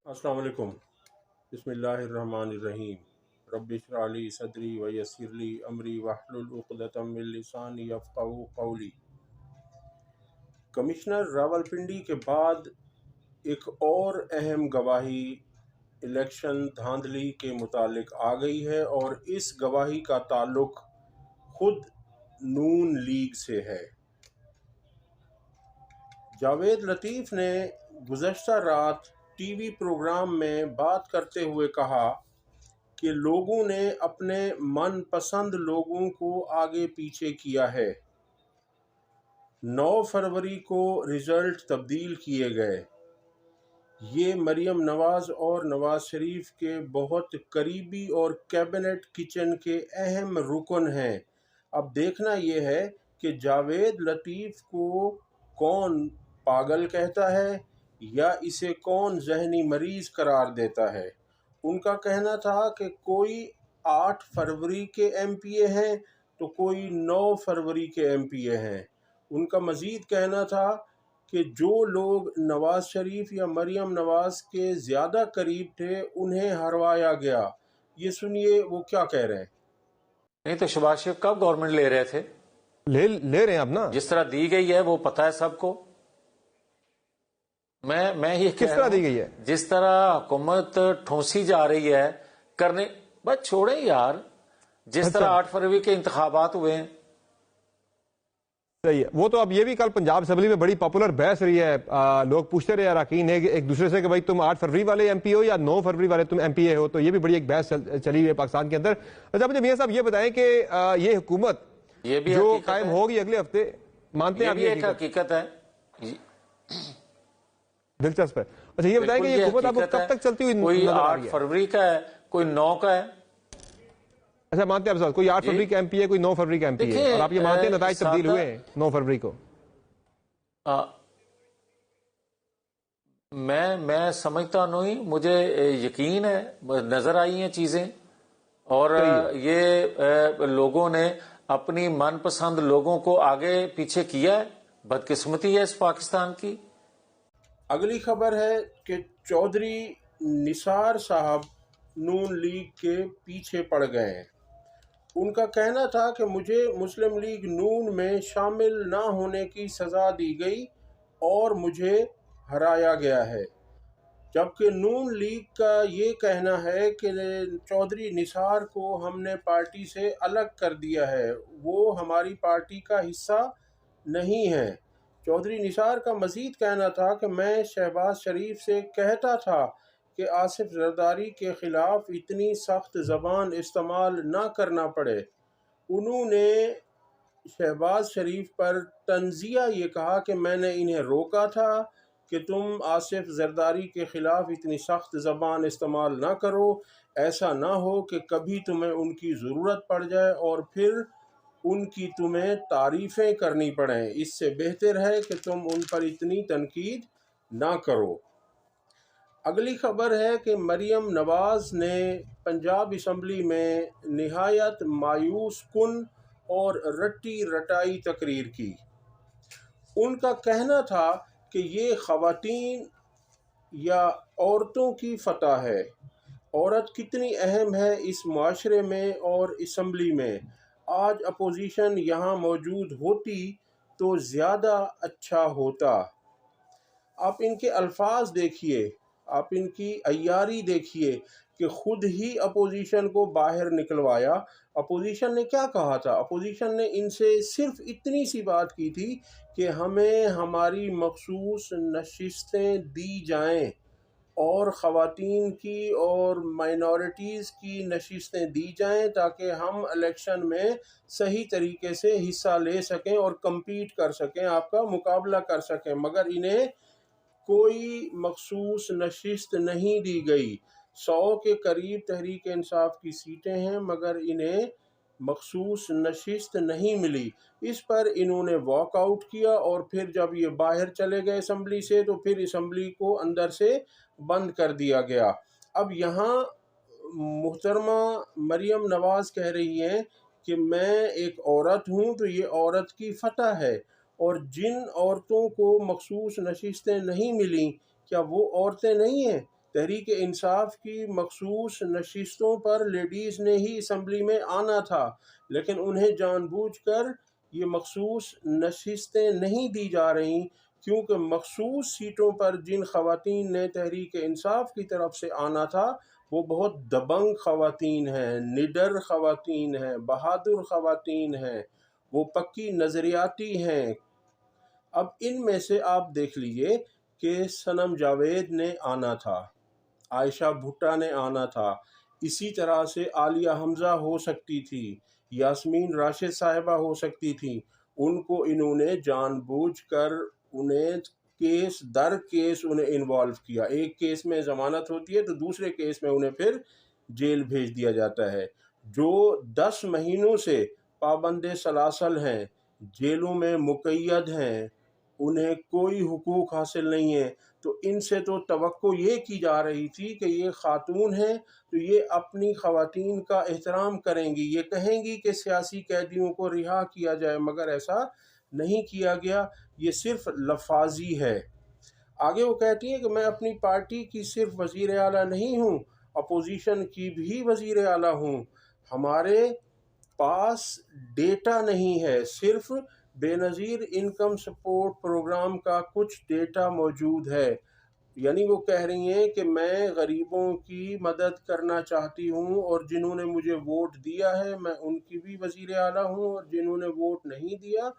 अस्सलाम वालेकुम। बिस्मिल्लाहिर्रहमानिर्रहीम। रब्बि इश्रह ली सदरी व यस्सिर ली अमरी वहलुल उक़दतम मिन लिसानी यफ़क़हू क़ौली। कमिश्नर रावलपिंडी के बाद एक और अहम गवाही इलेक्शन धांधली के मुतालिक आ गई है और इस गवाही का ताल्लुक खुद नून लीग से है। जावेद लतीफ़ ने गुज़श्ता रात टीवी प्रोग्राम में बात करते हुए कहा कि लोगों ने अपने मनपसंद लोगों को आगे पीछे किया है। 9 फरवरी को रिज़ल्ट तब्दील किए गए। ये मरियम नवाज़ और नवाज़ शरीफ के बहुत करीबी और कैबिनेट किचन के अहम रुकन हैं। अब देखना ये है कि जावेद लतीफ़ को कौन पागल कहता है या इसे कौन जहनी मरीज़ करार देता है। उनका कहना था कि कोई 8 फरवरी के एमपीए हैं तो कोई 9 फरवरी के एमपीए हैं। उनका मज़ीद कहना था कि जो लोग नवाज़ शरीफ या मरियम नवाज़ के ज़्यादा करीब थे उन्हें हरवाया गया। ये सुनिए वो क्या कह रहे हैं। नहीं तो शहबाज शरीफ कब गवर्नमेंट ले रहे थे? ले रहे हैं अब ना। जिस तरह दी गई है वो पता है सबको। मैं ये किस तरह दी गई है? जिस तरह हुकूमत ठोंसी जा रही है करने, बस छोड़े यार। जिस तरह 8 फरवरी के इंतखाबात हुए हैं, सही है। वो तो अब ये भी कल पंजाब असेंबली में बड़ी पॉपुलर बहस रही है। लोग पूछते रहे अरकान एक दूसरे से कि भाई तुम 8 फरवरी वाले एमपी हो या 9 फरवरी वाले तुम एमपीए हो। तो ये भी बड़ी एक बहस चली हुई है पाकिस्तान के अंदर। अच्छा मुझे मियां साहब ये बताएं कि ये हुकूमत ये भी जो कायम होगी अगले हफ्ते, मानते हैं आप? ये एक हकीकत है, दिलचस्प है। अच्छा ये बताएं कि ये हुकूमत आपको कब तक चलती हुई कोई 8 फरवरी का है, कोई 9 का है। अच्छा मानते हैं आप कोई 8 फरवरी का एमपी है, कोई 9 फरवरी का एमपी है, और आप ये मानते हैं नताइज तब्दील हुए 9 फरवरी को? मैं समझता नहीं, मुझे यकीन है, नजर आई हैं चीजें और ये लोगों ने अपनी मनपसंद लोगों को आगे पीछे किया है। बदकिस्मती है इस पाकिस्तान की। अगली खबर है कि चौधरी निसार साहब नून लीग के पीछे पड़ गए हैं। उनका कहना था कि मुझे मुस्लिम लीग नून में शामिल ना होने की सज़ा दी गई और मुझे हराया गया है, जबकि नून लीग का ये कहना है कि चौधरी निसार को हमने पार्टी से अलग कर दिया है, वो हमारी पार्टी का हिस्सा नहीं है। चौधरी निसार का मज़ीद कहना था कि मैं शहबाज शरीफ से कहता था कि आसिफ जरदारी के ख़िलाफ़ इतनी सख्त ज़बान इस्तेमाल ना करना पड़े। उन्होंने शहबाज शरीफ पर तंज़िया ये कहा कि मैंने इन्हें रोका था कि तुम आसिफ जरदारी के ख़िलाफ़ इतनी सख्त ज़बान इस्तेमाल ना करो, ऐसा ना हो कि कभी तुम्हें उनकी ज़रूरत पड़ जाए और फिर उनकी तुम्हें तारीफ़ें करनी पड़ें। इससे बेहतर है कि तुम उन पर इतनी तनकीद ना करो। अगली खबर है कि मरियम नवाज़ ने पंजाब असम्बली में निहायत मायूस कुन और रट्टी रटाई तकरीर की। उनका कहना था कि ये ख़वातीन या औरतों की फतह है। औरत कितनी अहम है इस माशरे में और असम्बली में। आज अपोजिशन यहाँ मौजूद होती तो ज़्यादा अच्छा होता। आप इनके अल्फाज देखिए, आप इनकी अय्यारी देखिए कि खुद ही अपोजिशन को बाहर निकलवाया। अपोजिशन ने क्या कहा था? अपोजिशन ने इनसे सिर्फ इतनी सी बात की थी कि हमें हमारी मखसूस नशिस्तें दी जाएं और ख़वातीन की और माइनॉरिटीज़ की नशिस्तें दी जाएं ताकि हम इलेक्शन में सही तरीके से हिस्सा ले सकें और कम्पीट कर सकें, आपका मुकाबला कर सकें। मगर इन्हें कोई मखसूस नशिस्त नहीं दी गई। 100 के करीब तहरीक इंसाफ की सीटें हैं मगर इन्हें मखसूस नशिस्त नहीं मिली। इस पर इन्होंने वॉकआउट किया और फिर जब ये बाहर चले गए असम्बली से तो फिर असम्बली को अंदर से बंद कर दिया गया। अब यहाँ मुहतरमा मरियम नवाज़ कह रही हैं कि मैं एक औरत हूँ तो ये औरत की फतह है, और जिन औरतों को मखसूस नशिस्तें नहीं मिली क्या वो औरतें नहीं हैं? تحریک انصاف کی مخصوص نشستوں پر لیڈیز نے ہی اسمبلی میں آنا تھا، لیکن انہیں جان بوجھ کر یہ مخصوص نشستیں نہیں دی جا رہی، کیونکہ مخصوص سیٹوں پر جن خواتین نے تحریک انصاف کی طرف سے آنا تھا وہ بہت دبنگ خواتین ہیں، نڈر خواتین ہیں، بہادر خواتین ہیں، وہ پکی نظریاتی ہیں۔ اب ان میں سے آپ دیکھ لیجئے کہ صنم جاوید نے آنا تھا، عائشہ بھٹہ نے آنا تھا، اسی طرح سے عالیہ حمزہ ہو سکتی تھی، یاسمین راشد صاحبہ ہو سکتی تھی۔ ان کو انہوں نے جان بوجھ کر انہیں کیس در کیس انہیں انوالو کیا، ایک کیس میں ضمانت ہوتی ہے تو دوسرے کیس میں انہیں پھر جیل بھیج دیا جاتا ہے۔ جو 10 مہینوں سے پابند سلاسل ہیں، جیلوں میں مقید ہیں، انہیں کوئی حقوق حاصل نہیں ہے، تو ان سے تو توقع یہ کی جا رہی تھی کہ یہ خاتون ہیں تو یہ اپنی خواتین کا احترام کریں گی، یہ کہیں گی کہ سیاسی قیدیوں کو رہا کیا جائے، مگر ایسا نہیں کیا گیا، یہ صرف لفاظی ہے۔ آگے وہ کہتی ہیں کہ میں اپنی پارٹی کی صرف وزیر اعلیٰ نہیں ہوں، اپوزیشن کی بھی وزیر اعلیٰ ہوں۔ ہمارے پاس ڈیٹا نہیں ہے، صرف بے نظیر انکم سپورٹ پروگرام کا کچھ ڈیٹا موجود ہے۔ یعنی وہ کہہ رہی ہیں کہ میں غریبوں کی مدد کرنا چاہتی ہوں، اور جنہوں نے مجھے ووٹ دیا ہے میں ان کی بھی وزیر اعلیٰ ہوں، اور جنہوں نے ووٹ نہیں دیا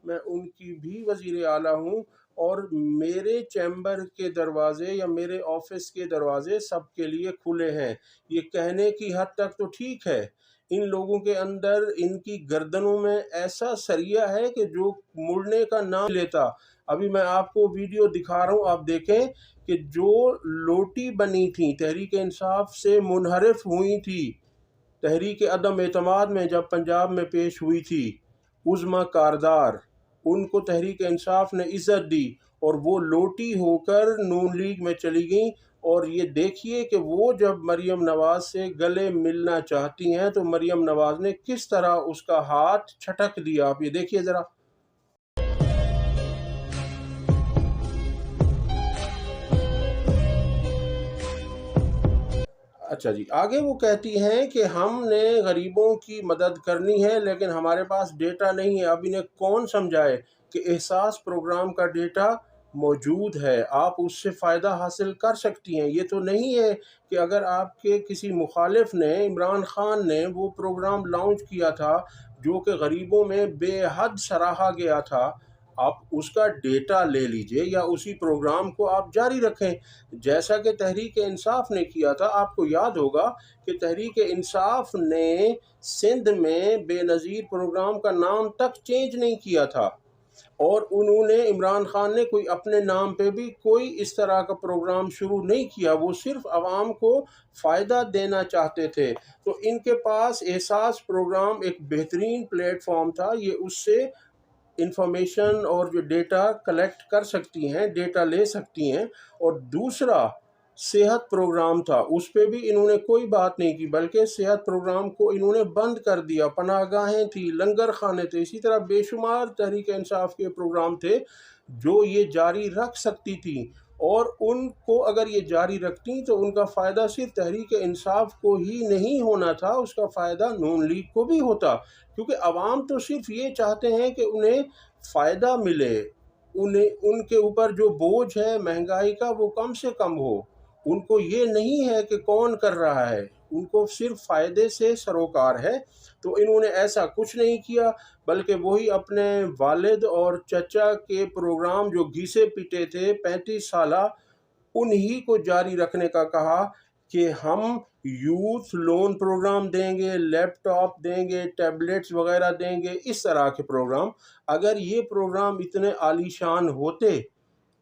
میں ان کی بھی وزیر اعلیٰ ہوں، اور میرے چیمبر کے دروازے یا میرے آفس کے دروازے سب کے لیے کھلے ہیں۔ یہ کہنے کی حد تک تو ٹھیک ہے، ان لوگوں کے اندر ان کی گردنوں میں ایسا سریا ہے کہ جو مڑنے کا نام لیتا۔ ابھی میں آپ کو ویڈیو دکھا رہا ہوں، آپ دیکھیں کہ جو لوٹی بنی تھیں، تحریک انصاف سے منحرف ہوئی تھی، تحریک عدم اعتماد میں جب پنجاب میں پیش ہوئی تھی، عظمیٰ کاردار، ان کو تحریک انصاف نے عزت دی اور وہ لوٹی ہو کر نون لیگ میں چلی گئیں۔ اور یہ دیکھیے کہ وہ جب مریم نواز سے گلے ملنا چاہتی ہیں تو مریم نواز نے کس طرح اس کا ہاتھ چھٹک دیا، آپ یہ دیکھیے ذرا۔ اچھا جی، آگے وہ کہتی ہیں کہ ہم نے غریبوں کی مدد کرنی ہے لیکن ہمارے پاس ڈیٹا نہیں ہے۔ اب انہیں کون سمجھائے کہ احساس پروگرام کا ڈیٹا موجود ہے، آپ اس سے فائدہ حاصل کر سکتی ہیں۔ یہ تو نہیں ہے کہ اگر آپ کے کسی مخالف نے، عمران خان نے وہ پروگرام لانچ کیا تھا جو کہ غریبوں میں بے حد سراہا گیا تھا، آپ اس کا ڈیٹا لے لیجئے یا اسی پروگرام کو آپ جاری رکھیں، جیسا کہ تحریک انصاف نے کیا تھا۔ آپ کو یاد ہوگا کہ تحریک انصاف نے سندھ میں بے نظیر پروگرام کا نام تک چینج نہیں کیا تھا، اور انہوں نے، عمران خان نے کوئی اپنے نام پہ بھی کوئی اس طرح کا پروگرام شروع نہیں کیا، وہ صرف عوام کو فائدہ دینا چاہتے تھے۔ تو ان کے پاس احساس پروگرام ایک بہترین پلیٹ فارم تھا، یہ اس سے انفارمیشن اور جو ڈیٹا کلیکٹ کر سکتی ہیں، ڈیٹا لے سکتی ہیں۔ اور دوسرا صحت پروگرام تھا، اس پہ بھی انہوں نے کوئی بات نہیں کی، بلکہ صحت پروگرام کو انہوں نے بند کر دیا۔ پناہ گاہیں تھی، لنگر خانے تھے، اسی طرح بے شمار تحریک انصاف کے پروگرام تھے جو یہ جاری رکھ سکتی تھی، اور ان کو اگر یہ جاری رکھتی تو ان کا فائدہ صرف تحریک انصاف کو ہی نہیں ہونا تھا، اس کا فائدہ نون لیگ کو بھی ہوتا، کیونکہ عوام تو صرف یہ چاہتے ہیں کہ انہیں فائدہ ملے، ان کے اوپر جو بوجھ ہے مہنگائی کا وہ کم سے کم ہو۔ ان کو یہ نہیں ہے کہ کون کر رہا ہے، ان کو صرف فائدے سے سروکار ہے۔ تو انہوں نے ایسا کچھ نہیں کیا، بلکہ وہی اپنے والد اور چچا کے پروگرام جو گھیسے پیٹے تھے 35 سالہ، انہی کو جاری رکھنے کا کہا کہ ہم یوتھ لون پروگرام دیں گے، لیپ ٹاپ دیں گے، ٹیبلیٹس وغیرہ دیں گے، اس طرح کے پروگرام۔ اگر یہ پروگرام اتنے عالی شان ہوتے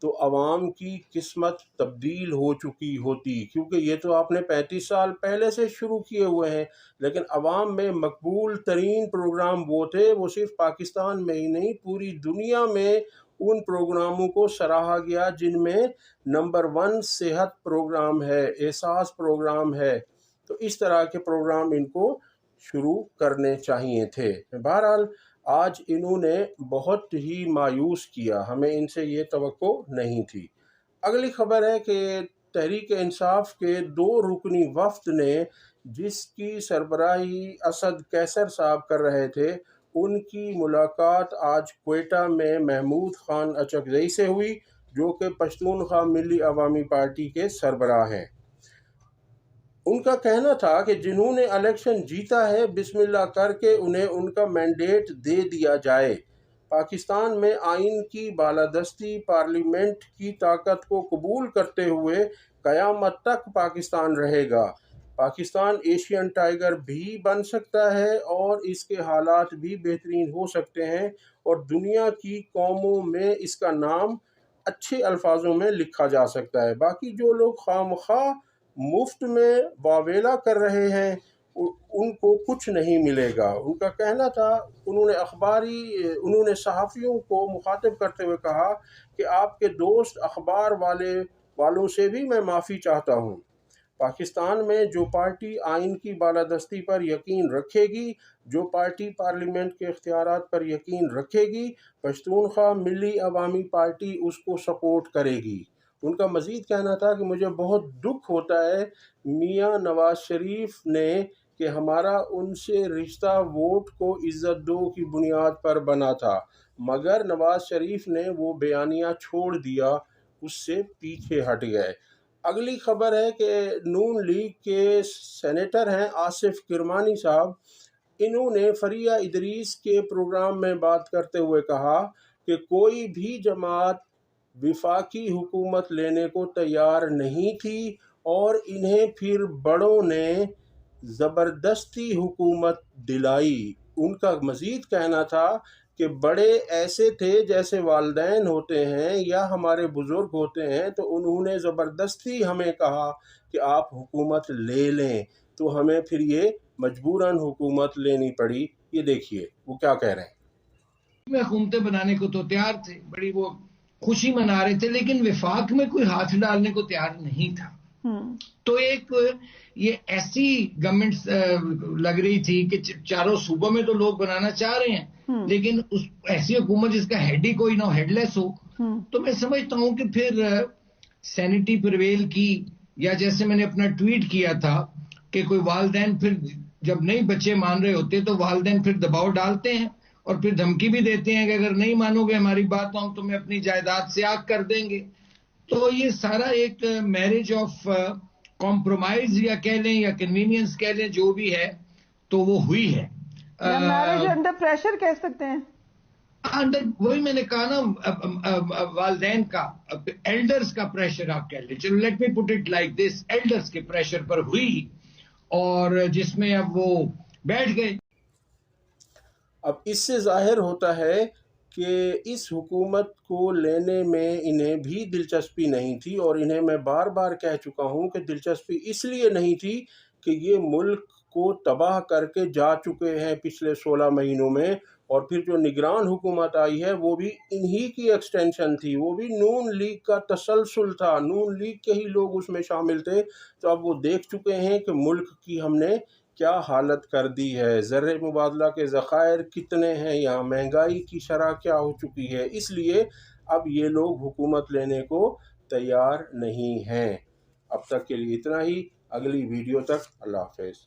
تو عوام کی قسمت تبدیل ہو چکی ہوتی، کیونکہ یہ تو آپ نے 35 سال پہلے سے شروع کیے ہوئے ہیں، لیکن عوام میں مقبول ترین پروگرام وہ تھے، وہ صرف پاکستان میں ہی نہیں پوری دنیا میں ان پروگراموں کو سراہا گیا جن میں نمبر 1 صحت پروگرام ہے، احساس پروگرام ہے۔ تو اس طرح کے پروگرام ان کو شروع کرنے چاہیے تھے۔ بہرحال آج انہوں نے بہت ہی مایوس کیا، ہمیں ان سے یہ توقع نہیں تھی۔ اگلی خبر ہے کہ तहरीक इंसाफ के 2 रुकनी वफ्द ने, जिसकी सरबराही असद कैसर साहब कर रहे थे, उनकी मुलाकात आज क्वेटा में महमूद खान अचकज़ई से हुई, जो कि पश्तूनख्वा मिली अवामी पार्टी के सरबराह हैं। उनका कहना था कि जिन्होंने इलेक्शन जीता है, बिस्मिल्लाह करके उन्हें उनका मैंडेट दे दिया जाए। पाकिस्तान में आइन की बालादस्ती, पार्लियामेंट की ताकत को कबूल करते हुए क़यामत तक पाकिस्तान रहेगा। पाकिस्तान एशियन टाइगर भी बन सकता है और इसके हालात भी बेहतरीन हो सकते हैं और दुनिया की कौमों में इसका नाम अच्छे अल्फाजों में लिखा जा सकता है। बाकी जो लोग खामखा मुफ्त में वावेला कर रहे हैं, उनको कुछ नहीं मिलेगा। उनका कहना था, उन्होंने सहाफ़ियों को मुखातिब करते हुए कहा कि आपके दोस्त अखबार वालों से भी मैं माफ़ी चाहता हूँ। पाकिस्तान में जो पार्टी आइन की बालादस्ती पर यकीन रखेगी, जो पार्टी पार्लियामेंट के इख्तियारात पर यकीन रखेगी, पश्तूनख्वा मिली अवामी पार्टी उसको सपोर्ट करेगी। उनका मज़ीद कहना था कि मुझे बहुत दुख होता है मियां नवाज शरीफ ने कि हमारा उनसे रिश्ता वोट को इज़्ज़त दो की बुनियाद पर बना था, मगर नवाज शरीफ ने वो बयानिया छोड़ दिया, उससे पीछे हट गए। अगली खबर है कि नून लीग के सेनेटर हैं आसिफ किरमानी साहब, इन्होंने फरिया इदरीस के प्रोग्राम में बात करते हुए कहा कि कोई भी जमात विफाकी हुकूमत लेने को तैयार नहीं थी और इन्हें फिर बड़ों ने ज़बरदस्ती हुकूमत दिलाई। उनका मज़ीद कहना था कि बड़े ऐसे थे जैसे वालिदैन होते हैं या हमारे बुज़ुर्ग होते हैं, तो उन्होंने ज़बरदस्ती हमें कहा कि आप हुकूमत ले लें, तो हमें फिर ये मजबूरन हुकूमत लेनी पड़ी। ये देखिए वो क्या कह रहे हैं। में हुकूमतें बनाने को तो तैयार थे, बड़ी वो खुशी मना रहे थे, लेकिन विफाक में कोई हाथ डालने को तैयार नहीं था। तो एक ये ऐसी गवर्नमेंट लग रही थी कि चारों सूबों में तो लोग बनाना चाह रहे हैं, लेकिन उस ऐसी हुकूमत जिसका हेड ही कोई ना, हेडलेस हो। तो मैं समझता हूं कि फिर सैनिटी प्रिवेल की, या जैसे मैंने अपना ट्वीट किया था कि कोई वालिदैन फिर जब नहीं बच्चे मान रहे होते तो वालिदैन फिर दबाव डालते हैं और फिर धमकी भी देते हैं कि अगर नहीं मानोगे हमारी बात तो हम तुम्हें अपनी जायदाद से आग कर देंगे। तो ये सारा एक मैरिज ऑफ कॉम्प्रोमाइज या कह लें या कन्वीनियंस कह लें, जो भी है, तो वो हुई है। मैरिज अंडर प्रेशर कह सकते हैं। अंडर, वही मैंने कहा ना, वालिदैन का, एल्डर्स का प्रेशर आप कह लें। चलो let me put it like this, elders के प्रेशर पर हुई और जिसमें अब वो बैठ गए। अब इससे जाहिर होता है कि इस हुकूमत को लेने में इन्हें भी दिलचस्पी नहीं थी, और इन्हें मैं बार बार कह चुका हूं कि दिलचस्पी इसलिए नहीं थी कि ये मुल्क को तबाह करके जा चुके हैं पिछले 16 महीनों में, और फिर जो निगरान हुकूमत आई है वो भी इन्हीं की एक्सटेंशन थी, वो भी नून लीग का तसलसल था, नून लीग के ही लोग उसमें शामिल थे। तो अब वो देख चुके हैं कि मुल्क की हमने क्या हालत कर दी है, ज़र मुबादला के ज़खायर कितने हैं, यहाँ महंगाई की शरह क्या हो चुकी है, इसलिए अब ये लोग हुकूमत लेने को तैयार नहीं हैं। अब तक के लिए इतना ही, अगली वीडियो तक अल्लाह हाफ़िज़।